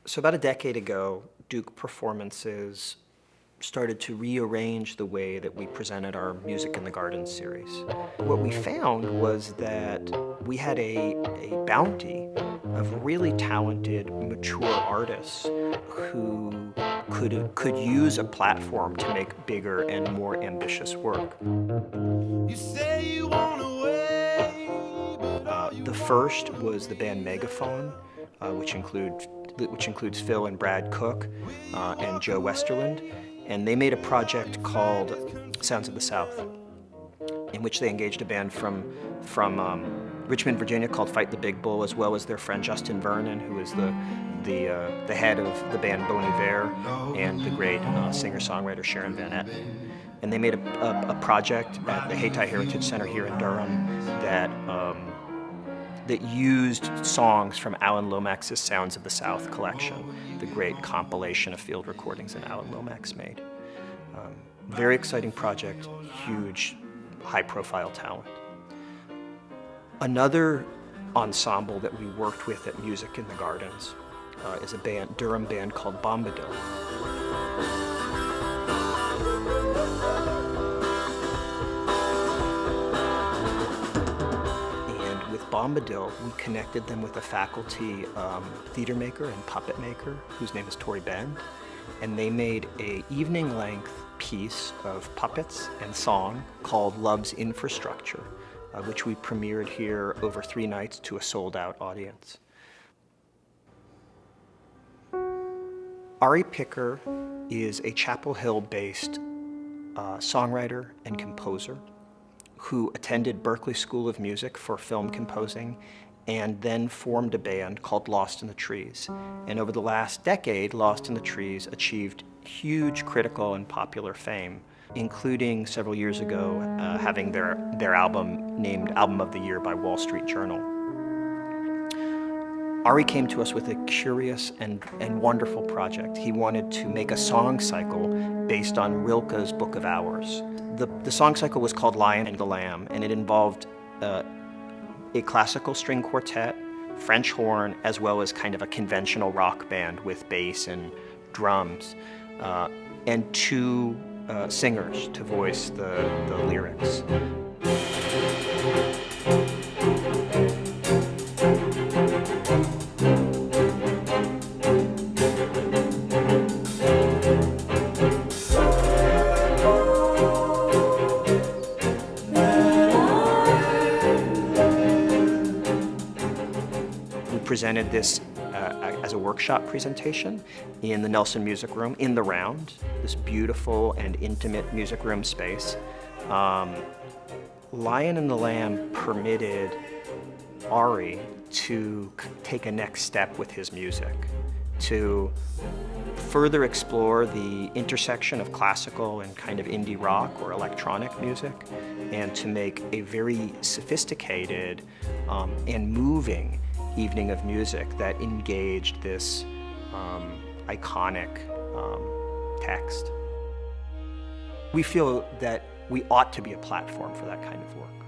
So about a decade ago, Duke Performances started to rearrange the way that we presented our Music in the Garden series. What we found was that we had a bounty of really talented, mature artists who could use a platform to make bigger and more ambitious work. You say you want away, but The first was the band Megaphone, which includes Phil and Brad Cook and Joe Westerland, and they made a project called Sounds of the South, in which they engaged a band from Richmond, Virginia, called Fight the Big Bull, as well as their friend Justin Vernon, who is the head of the band Bon Iver, and the great singer-songwriter Sharon Van Etten. And they made a project at the Hayti Heritage Center here in Durham that used songs from Alan Lomax's Sounds of the South collection, the great compilation of field recordings that Alan Lomax made. Very exciting project, huge, high-profile talent. Another ensemble that we worked with at Music in the Gardens is a Durham band called Bombadil. Bombadil, we connected them with a faculty theater maker and puppet maker whose name is Tori Bend, and they made an evening-length piece of puppets and song called Love's Infrastructure, which we premiered here over 3 nights to a sold-out audience. Ari Picker is a Chapel Hill-based songwriter and composer who attended Berklee School of Music for film composing and then formed a band called Lost in the Trees. And over the last decade, Lost in the Trees achieved huge critical and popular fame, including several years ago having their album named Album of the Year by Wall Street Journal. Ari came to us with a curious and wonderful project. He wanted to make a song cycle based on Rilke's Book of Hours. The song cycle was called Lion and the Lamb, and it involved a classical string quartet, French horn, as well as kind of a conventional rock band with bass and drums, and 2 singers to voice the lyrics. Presented this as a workshop presentation in the Nelson Music Room in the Round, this beautiful and intimate music room space. Lion and the Lamb permitted Ari to take a next step with his music, to further explore the intersection of classical and kind of indie rock or electronic music, and to make a very sophisticated and moving evening of music that engaged this iconic text. We feel that we ought to be a platform for that kind of work.